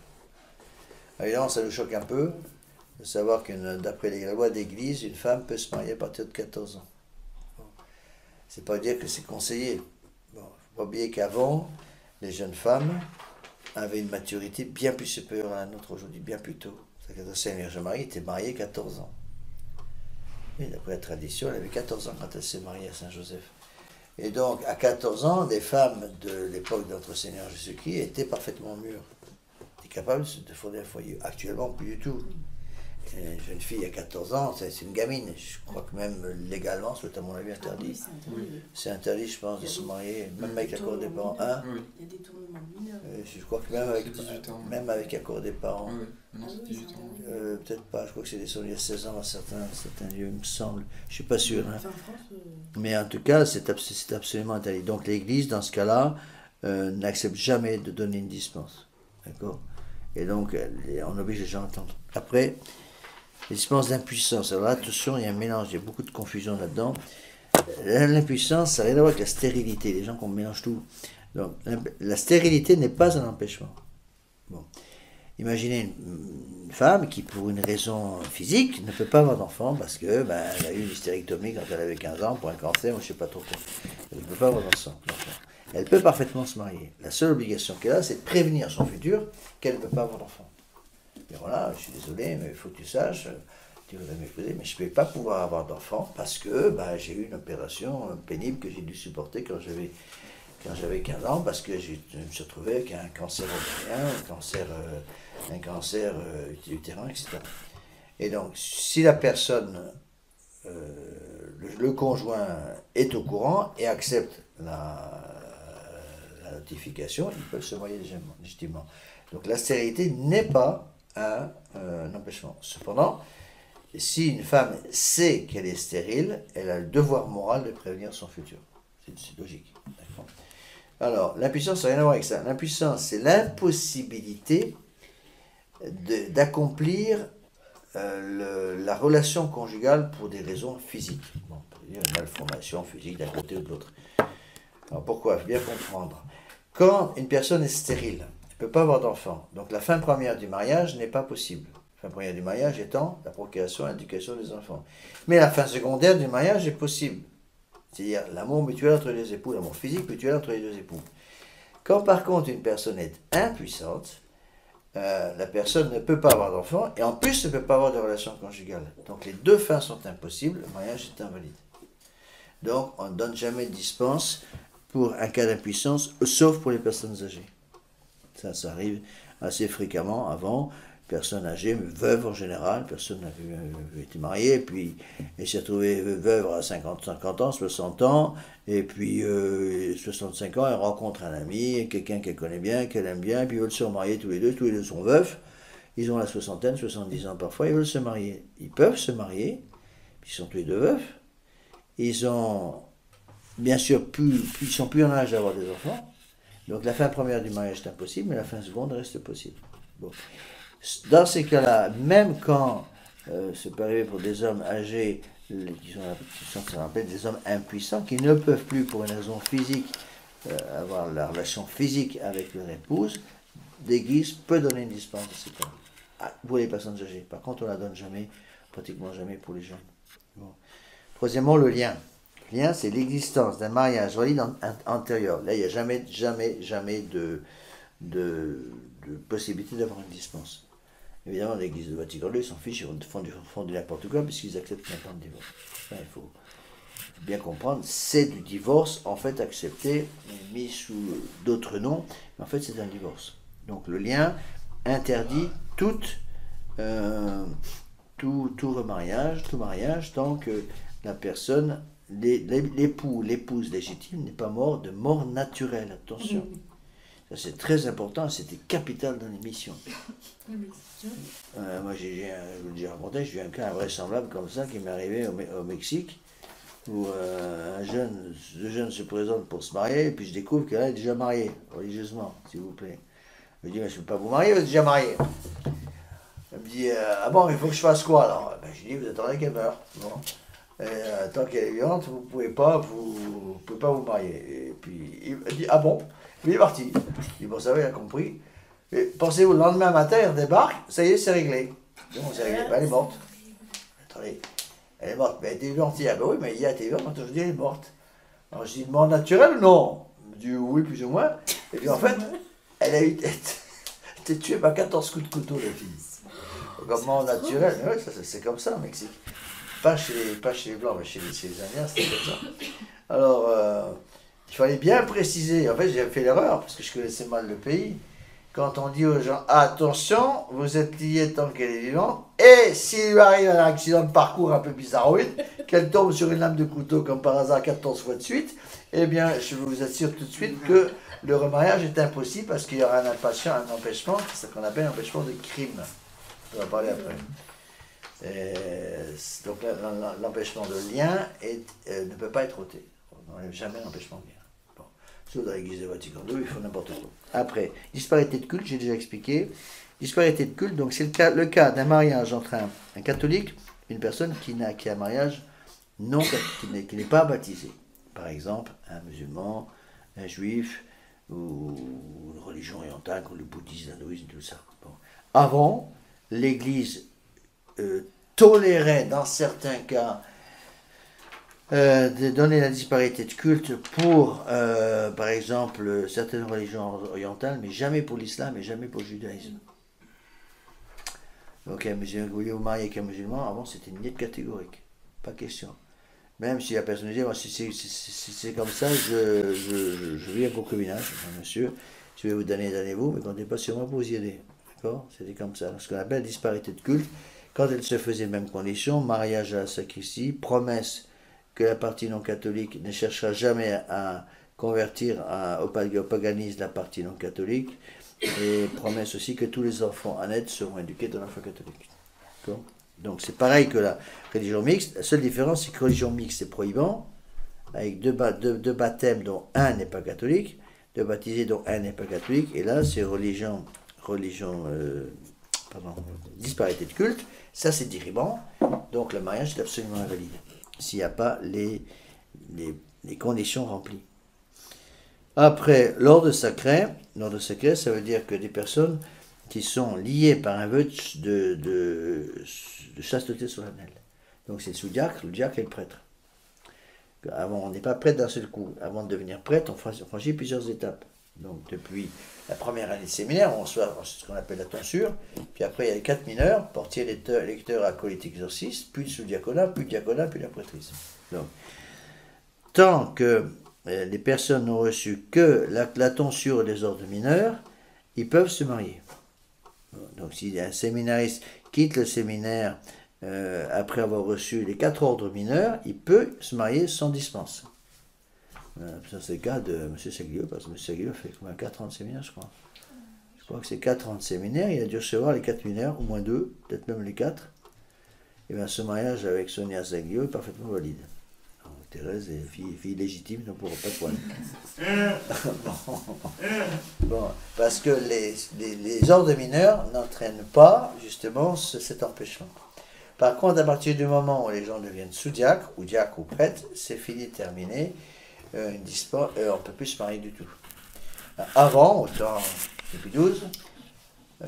A: Évidemment, ça nous choque un peu de savoir que d'après les lois d'église, une femme peut se marier à partir de 14 ans. Bon. C'est pas dire que c'est conseillé. Bon, faut pas oublier qu'avant, les jeunes femmes avaient une maturité bien plus supérieure à la nôtre aujourd'hui, bien plus tôt. C'est-à-dire que la Vierge Marie était mariée 14 ans. Et d'après la tradition, elle avait 14 ans quand elle s'est mariée à Saint-Joseph. Et donc, à 14 ans, les femmes de l'époque de notre Seigneur Jésus-Christ étaient parfaitement mûres, étaient capables de fonder un foyer. Actuellement, plus du tout. Une jeune fille à 14 ans, c'est une gamine. Je crois que même légalement, c'est à mon avis interdit. C'est interdit, je pense, de se marier, même avec l'accord des parents. Hein?
B: Oui.
D: Il y a des tournements mineurs.
A: Je crois que même avec l'accord des parents.
B: Oui, maintenant c'est 18 ans.
A: Peut-être pas, je crois que c'est descendu à 16 ans à certains lieux, il me semble. Je suis pas sûr. Hein.
D: Enfin, en France,
A: Mais en tout cas, c'est absolument interdit. Donc l'Église, dans ce cas-là, n'accepte jamais de donner une dispense. D'accord? Et donc, on oblige les gens à attendre. Après, les dispenses d'impuissance. Alors là, attention, il y a un mélange, il y a beaucoup de confusion là-dedans. L'impuissance, ça n'a rien à voir avec la stérilité. Les gens qu'on mélange tout. Donc, la stérilité n'est pas un empêchement. Bon. Imaginez une femme qui, pour une raison physique, ne peut pas avoir d'enfant parce que elle a eu une hystérectomie quand elle avait 15 ans pour un cancer, ou je ne sais pas trop quoi. Elle ne peut pas avoir d'enfant. Elle peut parfaitement se marier. La seule obligation qu'elle a, c'est de prévenir son futur qu'elle ne peut pas avoir d'enfant. Et voilà, je suis désolé, mais il faut que tu saches, tu voudrais m'épouser, mais je ne vais pas pouvoir avoir d'enfant parce que j'ai eu une opération pénible que j'ai dû supporter quand j'avais 15 ans, parce que je me suis retrouvé avec un cancer ovarien, un cancer utérin, etc. Et donc, si la personne, le conjoint est au courant et accepte la notification, ils peuvent se marier légitimement. Donc la stérilité n'est pas un empêchement. Cependant, si une femme sait qu'elle est stérile, elle a le devoir moral de prévenir son futur. C'est logique. D'accord. Alors, l'impuissance, ça n'a rien à voir avec ça. L'impuissance, c'est l'impossibilité d'accomplir la relation conjugale pour des raisons physiques. Bon, une malformation physique d'un côté ou de l'autre. Alors pourquoi? Il faut bien comprendre. Quand une personne est stérile, elle ne peut pas avoir d'enfant. Donc la fin première du mariage n'est pas possible. La fin première du mariage étant la procréation et l'éducation des enfants. Mais la fin secondaire du mariage est possible. C'est-à-dire l'amour mutuel entre les époux, l'amour physique mutuel entre les deux époux. Quand par contre une personne est impuissante, la personne ne peut pas avoir d'enfant et en plus ne peut pas avoir de relation conjugale. Donc les deux fins sont impossibles, le mariage est invalide. Donc on ne donne jamais de dispense pour un cas d'impuissance, sauf pour les personnes âgées. Ça arrive assez fréquemment avant. Personne âgée, mais veuve en général, personne n'avait été mariée, et puis elle s'est retrouvée veuve à 50 ans, 60 ans, et puis 65 ans, elle rencontre un ami, quelqu'un qu'elle connaît bien, qu'elle aime bien, puis ils veulent se remarier tous les deux sont veufs, ils ont la soixantaine, 70 ans parfois, ils veulent se marier. Ils peuvent se marier, puis ils sont tous les deux veufs, ils ont, bien sûr, ils sont plus en âge d'avoir des enfants, donc la fin première du mariage est impossible, mais la fin seconde reste possible. Bon. Dans ces cas-là, même quand ça peut arriver pour des hommes âgés, qui sont ce qu'on appelle des hommes impuissants, qui ne peuvent plus, pour une raison physique, avoir la relation physique avec leur épouse, l'Église peut donner une dispense de ces cas pour les personnes âgées. Par contre, on ne la donne jamais pratiquement jamais pour les jeunes. Bon. Troisièmement, le lien. Le lien, c'est l'existence d'un mariage valide antérieur. Là, il n'y a jamais de possibilité d'avoir une dispense. Évidemment, l'Église de Vatican II, ils s'en fichent, ils font du n'importe quoi, puisqu'ils acceptent maintenant le divorce. Ça, il faut bien comprendre, c'est du divorce, en fait, accepté, mis sous d'autres noms, mais en fait, c'est un divorce. Donc, le lien interdit tout mariage, tant que la personne, l'époux, l'épouse légitime n'est pas mort de mort naturelle. Attention. Ça, c'est très important, c'était capital dans l'émission. Moi, je vous l'ai déjà raconté, j'ai eu un cas invraisemblable comme ça qui m'est arrivé au Mexique, où deux jeunes se présentent pour se marier, et puis je découvre qu'elle est déjà mariée, religieusement, s'il vous plaît. Je me dis, mais je ne peux pas vous marier, vous êtes déjà mariée. Elle me dit, ah bon, il faut que je fasse quoi alors? Je dis, vous attendez qu'elle meure. Bon. Tant qu'elle est vivante, vous ne pouvez pas vous marier. Et puis il dit, ah bon? Puis il est parti. Je dis, bon, ça va, il a compris. Et pensez-vous, le lendemain matin, elle débarque, ça y est, c'est réglé. Donc, c'est réglé. Ben, elle est morte. Attendez, elle est morte. Mais elle était vivante hier. Ben oui, mais hier, elle était vivante, maintenant je dis, elle est morte. Alors je dis, mort naturelle ou non? Elle me dit, oui, plus ou moins. Et puis en fait, elle a été tuée par 14 coups de couteau, la fille. Comme mort naturelle. Mais oui, c'est comme ça au Mexique. Pas chez les Blancs, mais chez les Indiens, c'est comme ça. Alors, il fallait bien préciser. En fait, j'ai fait l'erreur, parce que je connaissais mal le pays. Quand on dit aux gens, attention, vous êtes liés tant qu'elle est vivante, et s'il lui arrive un accident de parcours un peu bizarroïde, qu'elle tombe sur une lame de couteau comme par hasard 14 fois de suite, eh bien, je vous assure tout de suite que le remariage est impossible parce qu'il y aura un empêchement, c'est ce qu'on appelle un empêchement de crime. On va parler après. Donc l'empêchement de lien ne peut pas être ôté. On n'enlève jamais l'empêchement de lien. Bon. Sauf dans l'Église de Vatican II, il faut n'importe quoi. Après, disparité de culte, j'ai déjà expliqué. Disparité de culte, donc c'est le cas d'un mariage entre un catholique et une personne qui a un mariage qui n'est pas baptisé. Par exemple, un musulman, un juif, ou une religion orientale, comme le bouddhisme, l'hindouisme, tout ça. Bon. Avant, l'Église tolérait dans certains cas de donner la disparité de culte pour, par exemple, certaines religions orientales, mais jamais pour l'islam et jamais pour le judaïsme. Donc, un musulman, vous voulez vous marier avec un musulman, avant c'était une niette catégorique, pas question. Même si la personne disait, si c'est comme ça, je vis un concubinage, monsieur, je vais vous donner, donnez-vous, mais comptez pas sur moi pour vous y aider. D'accord? C'était comme ça. Ce qu'on appelle disparité de culte. Quand elle se faisait même condition, mariage à la sacristie, promesse que la partie non catholique ne cherchera jamais à convertir au paganisme la partie non catholique, et promesse aussi que tous les enfants à naître seront éduqués dans la foi catholique. D'accord? Donc c'est pareil que la religion mixte. La seule différence, c'est que religion mixte, c'est prohibant, avec deux baptêmes dont un n'est pas catholique, deux baptisés dont un n'est pas catholique, et là c'est disparité de culte, ça c'est dérivant, donc le mariage est absolument invalide, s'il n'y a pas les conditions remplies. Après, l'ordre sacré, ça veut dire que des personnes qui sont liées par un vœu de chasteté solennelle. Donc c'est le sous-diacre, le diacre et le prêtre. Avant, on n'est pas prêtre d'un seul coup. Avant de devenir prêtre, on franchit plusieurs étapes. Donc depuis la première année de séminaire, on reçoit ce qu'on appelle la tonsure, puis après il y a les 4 mineurs, portier, lecteur, acolyte, exorciste, puis le sous-diaconat, puis le diaconat, puis la prêtrise. Donc, tant que les personnes n'ont reçu que la tonsure des ordres mineurs, ils peuvent se marier. Donc si un séminariste quitte le séminaire après avoir reçu les 4 ordres mineurs, il peut se marier sans dispense. Ça c'est le cas de M. Saglio, parce que M. Saglio fait combien 4 ans de séminaire, je crois. Je crois que c'est 4 ans de séminaire, il a dû recevoir les 4 mineurs, au moins 2, peut-être même les 4. Et bien ce mariage avec Sonia Saglio est parfaitement valide. Alors, Thérèse est fille légitime, donc pour pas de problème. Bon, parce que les ordres mineurs n'entraînent pas justement cet empêchement. Par contre, à partir du moment où les gens deviennent sous-diacres, ou diacres ou prêtres, c'est fini, terminé. On ne peut plus se marier du tout. Avant, au temps de Pie XII,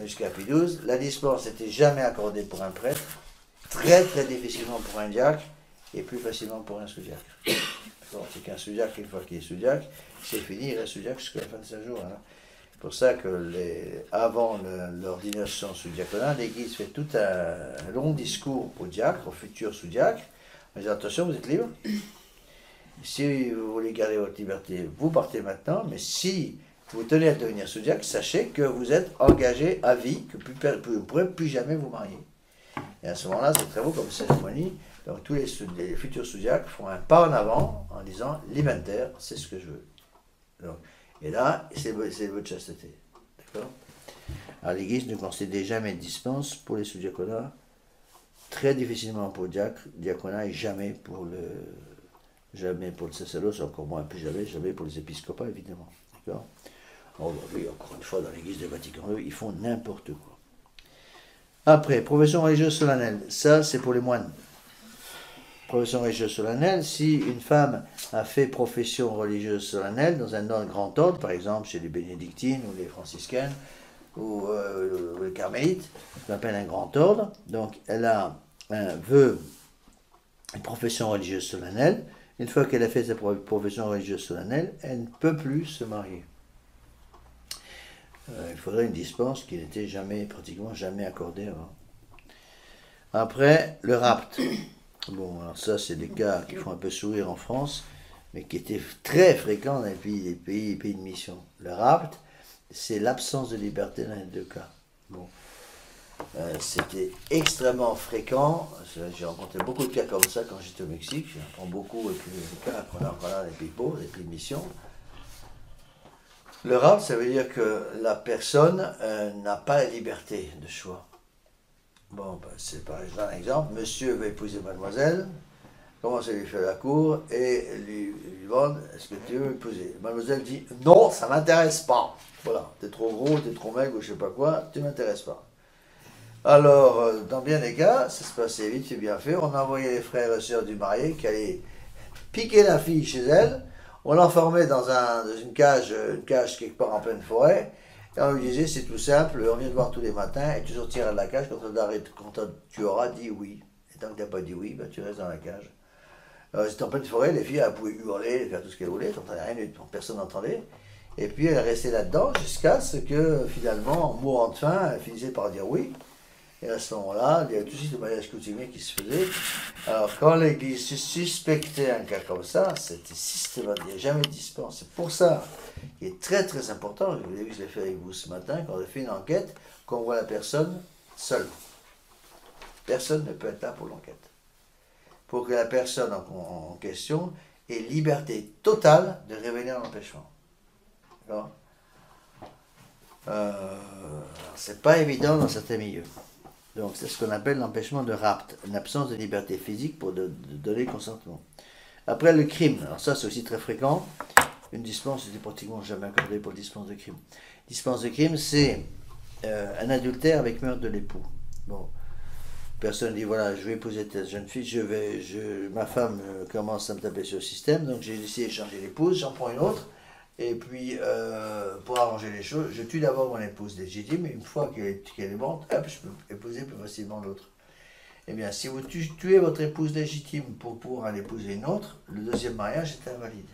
A: jusqu'à Pie XII, la dispense n'était jamais accordée pour un prêtre, très très difficilement pour un diacre et plus facilement pour un sous-diacre. C'est qu'un sous-diacre, une fois qu'il est sous-diacre, c'est fini, il reste sous-diacre jusqu'à la fin de sa jour. Hein. C'est pour ça que avant l'ordination sous-diaconale, l'Église fait tout un long discours aux diacres, aux futurs sous-diacres, en disant attention, vous êtes libres. Si vous voulez garder votre liberté, vous partez maintenant, mais si vous tenez à devenir sous-diacre, sachez que vous êtes engagé à vie, que vous ne pourrez plus jamais vous marier. Et à ce moment-là, c'est très beau comme cérémonie. Donc tous les futurs sous-diacres font un pas en avant en disant « L'Inventaire, c'est ce que je veux. » Et là, c'est votre chasteté. D'accord? Alors l'Église ne concédait jamais de dispense pour les sous-diaconats, très difficilement pour le diaconat et jamais pour le sacerdoce, encore moins, plus jamais pour les épiscopats, évidemment. D'accord? Aujourd'hui, encore une fois, dans l'Église de Vatican II, ils font n'importe quoi. Après, profession religieuse solennelle. Ça, c'est pour les moines. Profession religieuse solennelle, si une femme a fait profession religieuse solennelle dans un grand ordre, par exemple chez les bénédictines ou les franciscaines ou les carmélites, on appelle un grand ordre, donc elle a un vœu, une profession religieuse solennelle. Une fois qu'elle a fait sa profession religieuse solennelle, elle ne peut plus se marier. Il faudrait une dispense qui n'était pratiquement jamais accordée avant. Après, le rapt. Bon, alors ça, c'est des cas qui font un peu sourire en France, mais qui étaient très fréquents dans les pays de mission. Le rapt, c'est l'absence de liberté dans les deux cas. Bon. C'était extrêmement fréquent. J'ai rencontré beaucoup de cas comme ça quand j'étais au Mexique. J'en prends beaucoup avec les cas qu'on a encore là, les pays pauvres, les pays de mission. Le rapt, ça veut dire que la personne n'a pas la liberté de choix. Bon, c'est par exemple, monsieur veut épouser mademoiselle, commence à lui faire la cour et lui demande, est-ce que tu veux épouser? Mademoiselle dit, non, ça ne m'intéresse pas. Voilà, t'es trop gros, t'es trop maigre ou je ne sais pas quoi, tu ne m'intéresses pas. Alors, dans bien des cas, ça se passait vite, c'est bien fait, on envoyait les frères et sœurs du marié qui allaient piquer la fille chez elle, on l'enfermait dans une cage quelque part en pleine forêt, et on lui disait, c'est tout simple, on vient te voir tous les matins, et tu sortiras de la cage quand tu auras dit oui. Et tant que tu n'as pas dit oui, ben, tu restes dans la cage. C'était en pleine forêt, les filles, elles pouvaient hurler, faire tout ce qu'elles voulaient, rien, personne n'entendait. Et puis elle restait là-dedans jusqu'à ce que, finalement, en mourant de faim, elle finissait par dire oui. Et à ce moment-là, il y avait tout de suite le mariage coutumier qui se faisait. Alors, quand l'Église suspectait un cas comme ça, c'était systématique, il n'y a jamais de dispense. C'est pour ça qu'il est très très important, je l'ai fait avec vous ce matin, quand on a fait une enquête, qu'on voit la personne seule. Personne ne peut être là pour l'enquête. Pour que la personne en question ait liberté totale de révéler un empêchement. D'accord? C'est pas évident dans certains milieux. Donc c'est ce qu'on appelle l'empêchement de rapt, une absence de liberté physique pour donner consentement. Après le crime, alors ça c'est aussi très fréquent, une dispense n'était pratiquement jamais accordée pour dispense de crime. Dispense de crime, c'est un adultère avec meurtre de l'époux. Bon, personne dit voilà, je vais épouser cette jeune fille, ma femme commence à me taper sur le système, donc j'ai décidé de changer l'épouse, j'en prends une autre. Et puis, pour arranger les choses, je tue d'abord mon épouse légitime, et une fois qu'elle est morte, hop, je peux épouser plus facilement l'autre. Eh bien, si vous tuez votre épouse légitime pour pouvoir en épouser une autre, le deuxième mariage est invalide.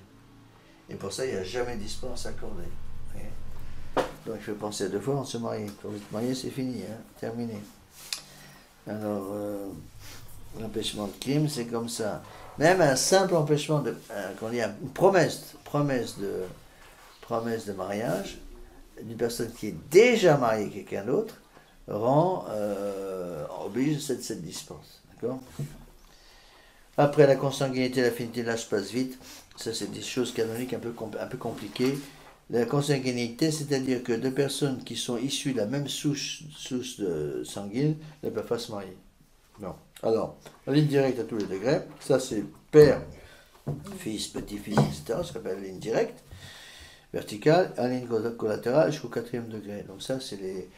A: Et pour ça, il n'y a jamais de dispense accordée. Donc, il faut penser à deux fois avant de se marier. Quand vous êtes marié, c'est fini, hein, terminé. Alors, l'empêchement de crime, c'est comme ça. Même un simple empêchement une promesse de mariage d'une personne qui est déjà mariée avec quelqu'un d'autre oblige cette dispense. D'accord? Après, la consanguinité et l'affinité, là je passe vite. Ça, c'est des choses canoniques un peu compliquées. La consanguinité, c'est-à-dire que deux personnes qui sont issues de la même souche sanguine ne peuvent pas se marier. Non. Alors, la ligne directe à tous les degrés, ça c'est père, fils, petit-fils, etc., ce qu'on appelle la ligne directe. Verticale, en ligne collatérale jusqu'au 4e degré. Donc ça, c'est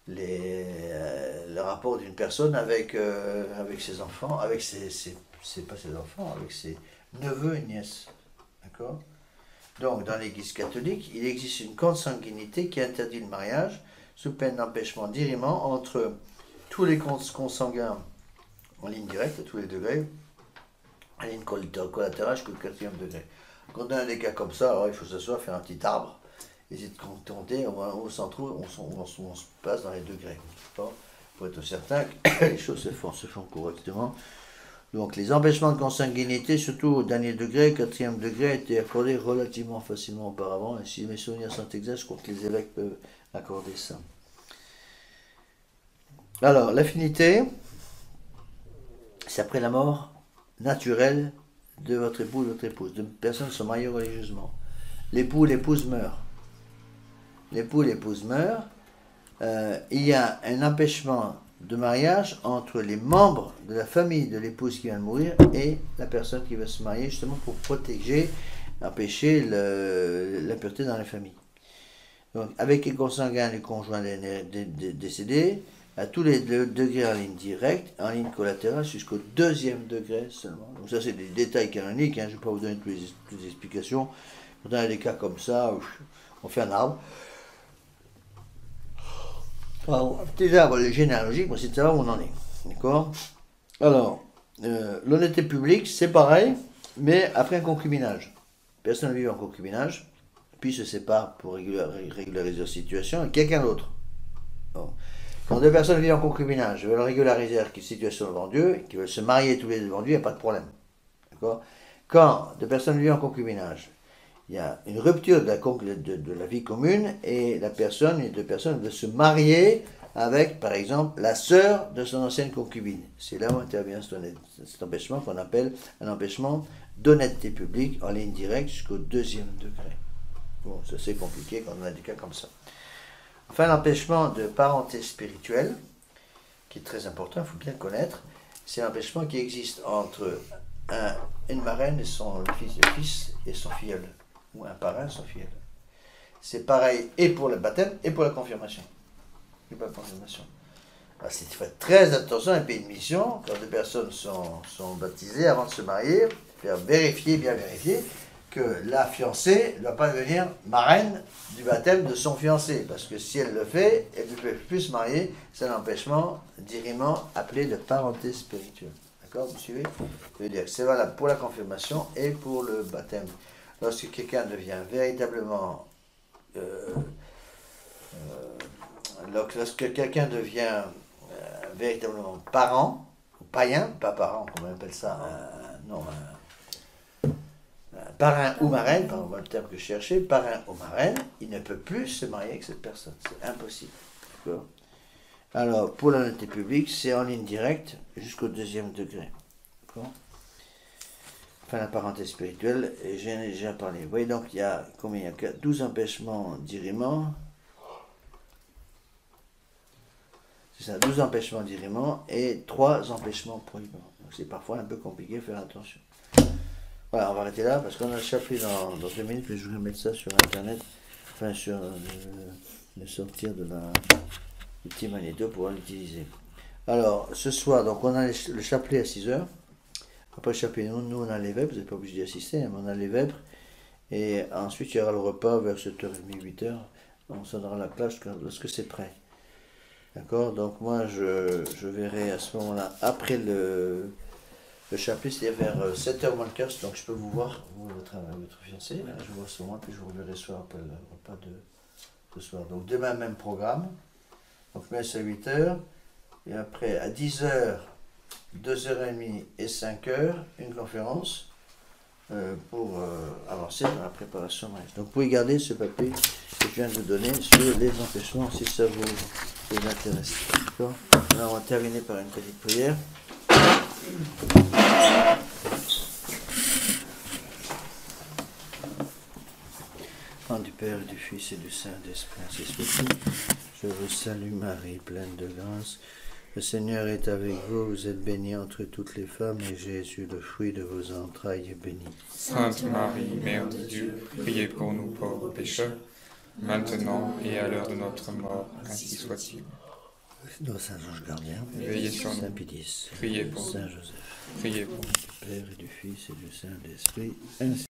A: le rapport d'une personne avec ses enfants, avec pas ses enfants, avec ses neveux et nièces. D'accord? Donc, dans l'Église catholique, il existe une consanguinité qui interdit le mariage sous peine d'empêchement d'irriment entre tous les consanguins en ligne directe à tous les degrés, en ligne collatérale jusqu'au 4e degré. Quand on a des cas comme ça, alors il faut s'asseoir, faire un petit arbre, essayer de compter, on s'en trouve, on se passe dans les degrés. Pour être certain que les choses se font correctement. Donc les empêchements de consanguinité, surtout au dernier degré, 4e degré, étaient accordés relativement facilement auparavant. Et si mes souvenirs sont exacts, je crois que les évêques peuvent accorder ça. Alors, l'affinité, c'est après la mort naturelle de votre époux ou de votre épouse. Deux personnes sont mariées religieusement. L'époux ou l'épouse meurt. L'époux ou l'épouse meurt. Il y a un empêchement de mariage entre les membres de la famille de l'épouse qui vient de mourir et la personne qui va se marier, justement pour protéger, empêcher l'impureté dans la famille. Donc, avec les consanguins, les conjoints décédés, à tous les degrés en ligne directe, en ligne collatérale, jusqu'au 2e degré seulement. Donc ça, c'est des détails canoniques, hein, je ne vais pas vous donner toutes les explications. Quand on a des cas comme ça, on fait un arbre. Alors, déjà, les généalogiques, c'est de savoir où on en est. D'accord? Alors, l'honnêteté publique, c'est pareil, mais après un concubinage. Personne vit en concubinage, puis se sépare pour régulariser leur situation avec quelqu'un d'autre. Bon. Quand deux personnes vivent en concubinage, veulent régulariser leur situation devant Dieu, qui veulent se marier tous les deux devant Dieu, il n'y a pas de problème. D'accord? Quand deux personnes vivent en concubinage, il y a une rupture de la vie commune et les deux personnes veulent se marier avec, par exemple, la sœur de son ancienne concubine. C'est là où intervient cet empêchement qu'on appelle un empêchement d'honnêteté publique en ligne directe jusqu'au 2e degré. Bon, ça c'est compliqué quand on a des cas comme ça. Enfin, l'empêchement de parenté spirituelle, qui est très important, il faut bien le connaître, c'est l'empêchement qui existe entre une marraine et le fils et son filleul, ou un parrain et son filleul. C'est pareil et pour le baptême et pour la confirmation. Alors, il faut faire très attention à un pays de mission, quand deux personnes sont baptisées avant de se marier, faire bien vérifier, que la fiancée ne doit pas devenir marraine du baptême de son fiancé, parce que si elle le fait, elle ne peut plus se marier, c'est un empêchement diriment appelé de parenté spirituelle. D'accord, vous suivez? Je veux dire que c'est valable pour la confirmation et pour le baptême. Lorsque quelqu'un devient véritablement... lorsque quelqu'un devient véritablement parent, ou païen, pas parent, comment on appelle ça, parrain ou marraine, par le terme que je cherchais, parrain ou marraine, il ne peut plus se marier avec cette personne. C'est impossible. D'accord? Alors, pour l'honnêteté publique, c'est en ligne directe jusqu'au 2e degré. D'accord? Enfin, la parenté spirituelle, j'en ai déjà parlé. Vous voyez, donc, il y a combien? Il y a 12 empêchements d'irriment. C'est ça, 12 empêchements d'irriment et 3 empêchements prohibants. Donc, c'est parfois un peu compliqué, faire attention. Voilà, on va arrêter là parce qu'on a le chapelet dans 2 minutes, mais je voudrais mettre ça sur Internet, enfin sur le sortir du petit magnéto pour l'utiliser. Alors, ce soir, donc on a le chapelet à 6h. Après le chapelet, nous on a les vêpres, vous n'êtes pas obligé d'y assister, hein, mais on a les vêpres. Et ensuite, il y aura le repas vers 7h30, 8h. On sonnera la cloche lorsque c'est prêt. D'accord? Donc moi, je verrai à ce moment-là, après le chapelet, c'est-à-dire vers 7h moins le quart, donc je peux vous voir, vous, votre fiancé, je vous vois ce moment, puis je vous reverrai ce soir après le repas de ce soir. Donc demain, même programme, donc messe à 8h, et après à 10h, 2h30 et 5h, une conférence pour avancer dans la préparation mariage. Donc vous pouvez garder ce papier que je viens de vous donner sur les empêchements, si ça vous intéresse. D'accord? Alors on va terminer par une petite prière. Au nom du Père et du Fils et du Saint-Esprit, ainsi soit-il. Je vous salue Marie, pleine de grâce. Le Seigneur est avec vous, vous êtes bénie entre toutes les femmes, et Jésus, le fruit de vos entrailles, est béni.
B: Sainte Marie, Mère de Dieu, priez pour nous pauvres pécheurs, maintenant et à l'heure de notre mort, ainsi soit-il.
A: Nos Saint Ange Gardien,
B: veillez sur nous,
A: Saint Pédis,
B: priez pour nous,
A: Saint Joseph,
B: priez pour nous.
A: du Père et du Fils et du Saint-Esprit, ainsi